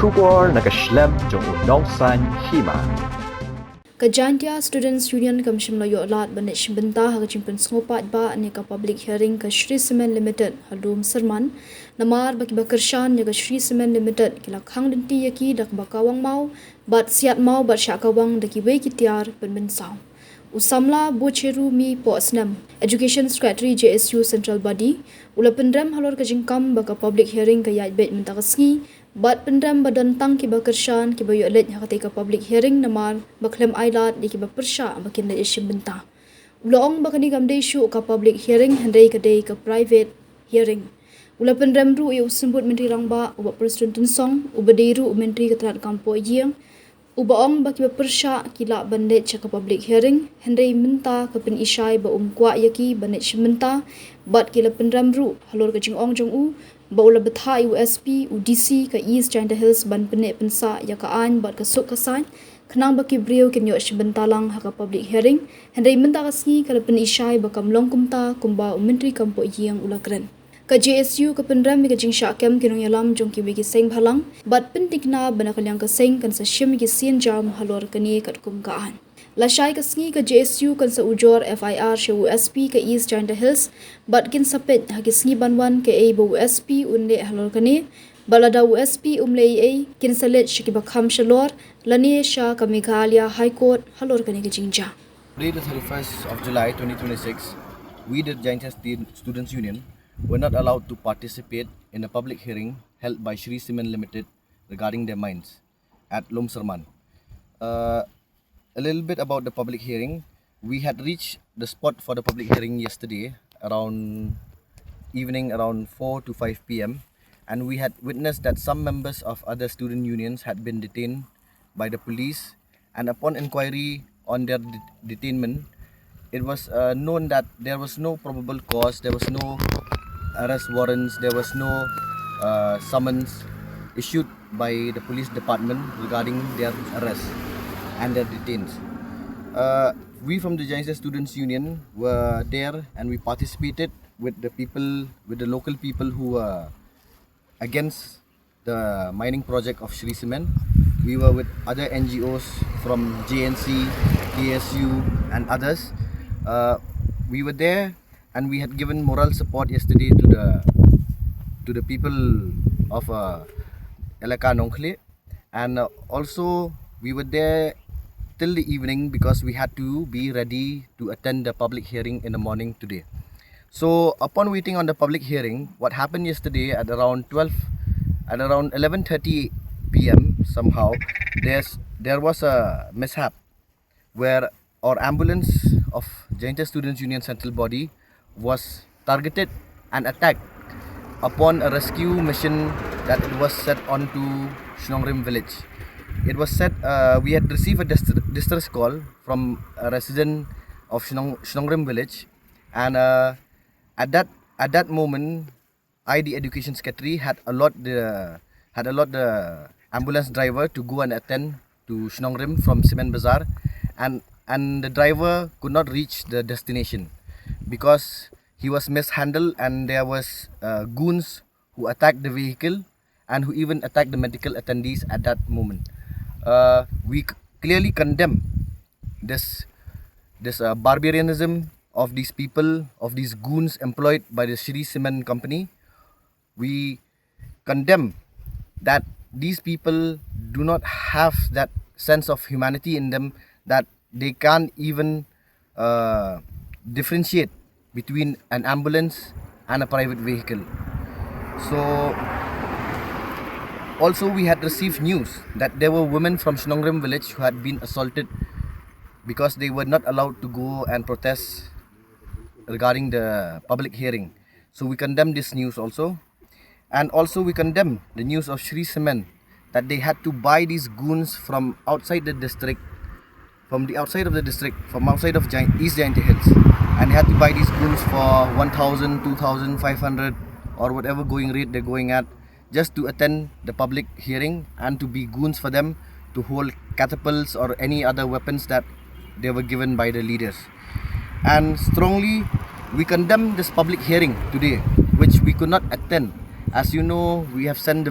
Ujor nakaslem jong unongsan Hima. Kajantia Students Union Commission lo yo lat banish benta ha chimpen sngopat ba ani ka public hearing ka Shri Cement Limited halum serman namar baki bakershan ya ka Shri Cement Limited kila khang dinti yaki dak bakawang mau bat siat mau bat syakawang daki we kitiar penben saw Usamla Bocheru Mi Posnam Education Secretary JSU Central Body ula Pynrem halor ka jingkam baka public hearing ka yait bet mentakasngi Bat Pynrem badan tang Kiba Kershan Kiba yo let hakate ka public hearing namar baklem ailat di Kiba Pyrshah bakin le isim benta. Ulong bakani gamde issue ka public hearing handai ka day ka private hearing. Ula Pynrem ru yo sembut menteri rangba uba Presiden Tunsong uba deru menteri keterat kampo jiang uba ong ba Kiba Pyrshah kila bandet ka public hearing handai menta ka pen isai ba kwa yaki bandet simenta bat kila Pynrem ru halor ka jing ong jong u Baula bethai USP UDC ka East China Hills ban pene pensa ya ka an bat ka sok ka san khnang ba ki brio ken yo shbentalang ha ka public hearing hendai menta ka sni ka pen ishai ba kam long kumta kumba menteri kampo yang ulakren ka JSU ka Pynrem ka jing Shah kem kinong yalam jong ki wi seng bhalang bat pen tikna bana kalyang ka seng kan sa shim ki sin jam halor kani kat kum ka an Lashai ka sngi ka JSU kan sa Ujor FIR she USP ka East China Hills bat kin sapet ha ki sngi banwan ka a bo USP unle halor kani balada USP umle a kin salet shiki bakham shalor lani Shah ka Meghalaya High Court halor kani ka jingja Today, the 31st of July 2026, we, the Giant Students Union, were not allowed to participate in a public hearing held by Shri Cement Limited regarding their mines at Lomserman. A little bit about the public hearing. We had reached the spot for the public hearing yesterday around evening around 4 to 5 p.m. and we had witnessed that some members of other student unions had been detained by the police, and upon inquiry on their detainment, it was known that there was no probable cause, there was no arrest warrants, there was no summons issued by the police department regarding their arrest and their detained. We from the Giant Students Union were there and we participated with the people, with the local people who were against the mining project of Shri Cement. We were with other NGOs from JNC, KSU and others. We were there and we had given moral support yesterday to the people of Elaka Nongkhle, and also we were there till the evening because we had to be ready to attend the public hearing in the morning today. So upon waiting on the public hearing, what happened yesterday at around 11:30 p.m. somehow there was a mishap where our ambulance of Giant Students Union Central Body was targeted and attacked upon a rescue mission that it was set onto Shnongrim village. It was said we had received a distress call from a resident of Shnongrim village, and at that moment, the education secretary, had allowed the ambulance driver to go and attend to Shnongrim from Cement Bazaar, and the driver could not reach the destination because he was mishandled, and there was goons who attacked the vehicle and who even attacked the medical attendees at that moment. We clearly condemn this barbarianism of these people, of these goons employed by the Shri Cement company. We condemn that these people do not have that sense of humanity in them, that they can't even differentiate between an ambulance and a private vehicle. So also we had received news that there were women from Shnongrim village who had been assaulted because they were not allowed to go and protest regarding the public hearing. So we condemn this news also. And also we condemn the news of Shri Cement that they had to buy these goons from outside the district, from outside of East Giant Hills, and they had to buy these goons for 1,000, 2,500 or whatever going rate they're going at, just to attend the public hearing and to be goons for them, to hold catapults or any other weapons that they were given by the leaders. And strongly we condemn this public hearing today, which we could not attend. As you know, we have sent the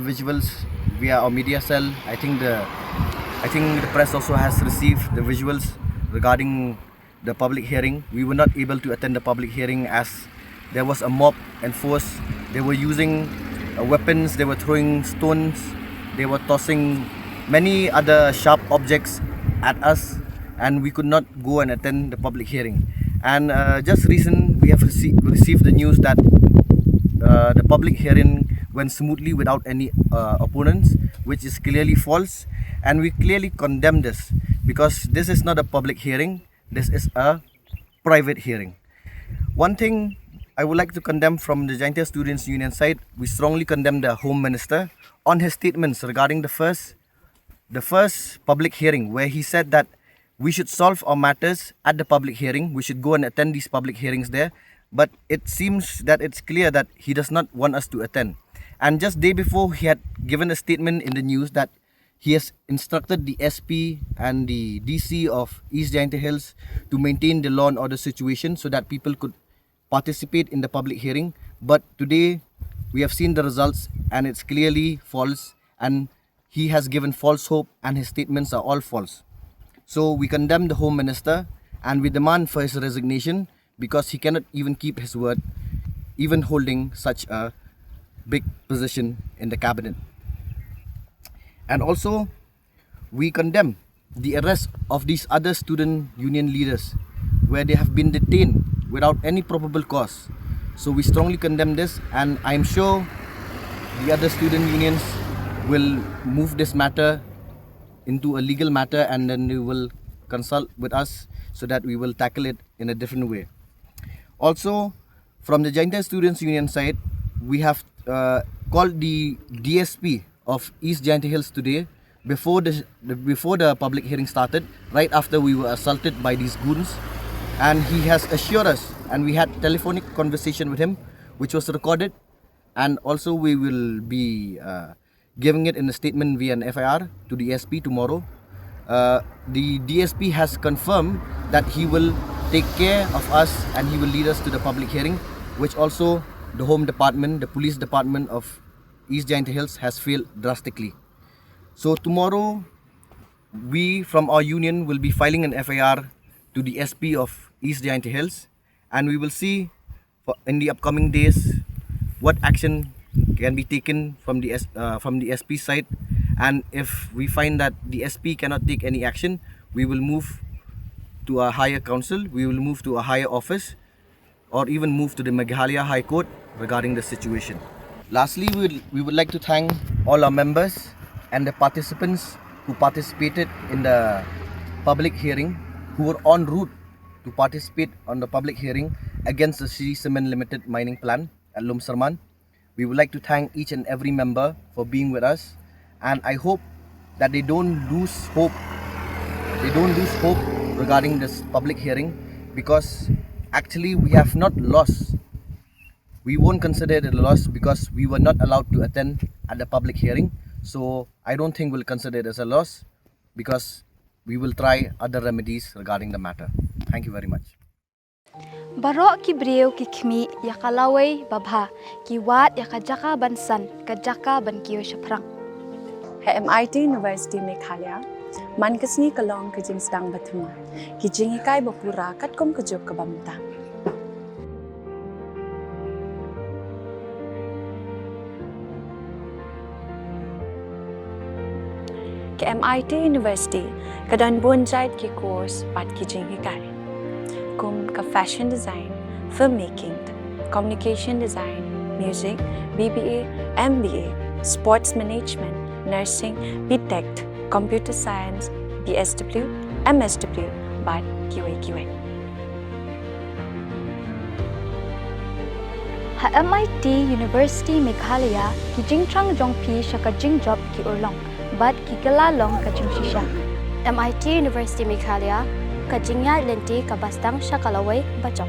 via our media cell. I think the press also has received the visuals regarding the public hearing. We were not able to attend the public hearing as there was a mob and force. They were using weapons, they were throwing stones, they were tossing many other sharp objects at us, and we could not go and attend the public hearing. And just recent we have received the news that the public hearing went smoothly without any opponents, which is clearly false, and we clearly condemn this because this is not a public hearing, this is a private hearing. One thing I would like to condemn from the Giant Students Union side, we strongly condemn the Home Minister on his statements regarding the first public hearing, where he said that we should solve our matters at the public hearing, we should go and attend these public hearings there, but it seems that it's clear that he does not want us to attend. And just day before, he had given a statement in the news that he has instructed the SP and the DC of East Giant Hills to maintain the law and order situation so that people could participate in the public hearing. But today we have seen the results and it's clearly false, and he has given false hope and his statements are all false. So we condemn the Home Minister and we demand for his resignation because he cannot even keep his word, even holding such a big position in the cabinet. And also we condemn the arrest of these other student union leaders where they have been detained without any probable cause. So we strongly condemn this, and I'm sure the other student unions will move this matter into a legal matter, and then they will consult with us so that we will tackle it in a different way. Also, from the Giant Students Union side, we have called the DSP of East Giant Hills today before the public hearing started, right after we were assaulted by these goons, and he has assured us, and we had telephonic conversation with him which was recorded, and also we will be giving it in a statement via an FIR to the SP tomorrow. The DSP has confirmed that he will take care of us and he will lead us to the public hearing, which also the Home Department, the Police Department of East Giant Hills has failed drastically. So tomorrow we from our union will be filing an FIR to the SP of East Giant Hills, and we will see in the upcoming days what action can be taken from the SP side, and if we find that the SP cannot take any action, we will move to a higher council, we will move to a higher office, or even move to the Meghalaya High Court regarding the situation. Lastly, we would like to thank all our members and the participants who participated in the public hearing, who were en route to participate on the public hearing against the Sri Cement Limited mining plan at Lumsarman. We would like to thank each and every member for being with us, and I hope that they don't lose hope. They don't lose hope regarding this public hearing, because actually we have not lost. We won't consider it a loss because we were not allowed to attend at the public hearing. So I don't think we'll consider it as a loss, because we will try other remedies regarding the matter. Thank you very much. Barok ki breu ki khmi ya kalawai babha ki wat ya kajaka bansan kajaka ban kiyo shaprang. MIT University Meghalaya mankasni kalong kajing sedang batuma ki jingikai bapura katkom kajok kabamta. Ke MIT University kadan bonjait ki course pat ki jingikai kum ka fashion design, filmmaking, communication design, music, BBA, MBA, sports management, nursing, BTech, computer science, BSW, MSW, but QA. Ha MIT University Meghalaya ki jingtrang jongpi shaka jingjop ki urlong, but ki kalalong ka jingshisha. MIT University Meghalaya kajingya lenti kabastang syakalawai bacok.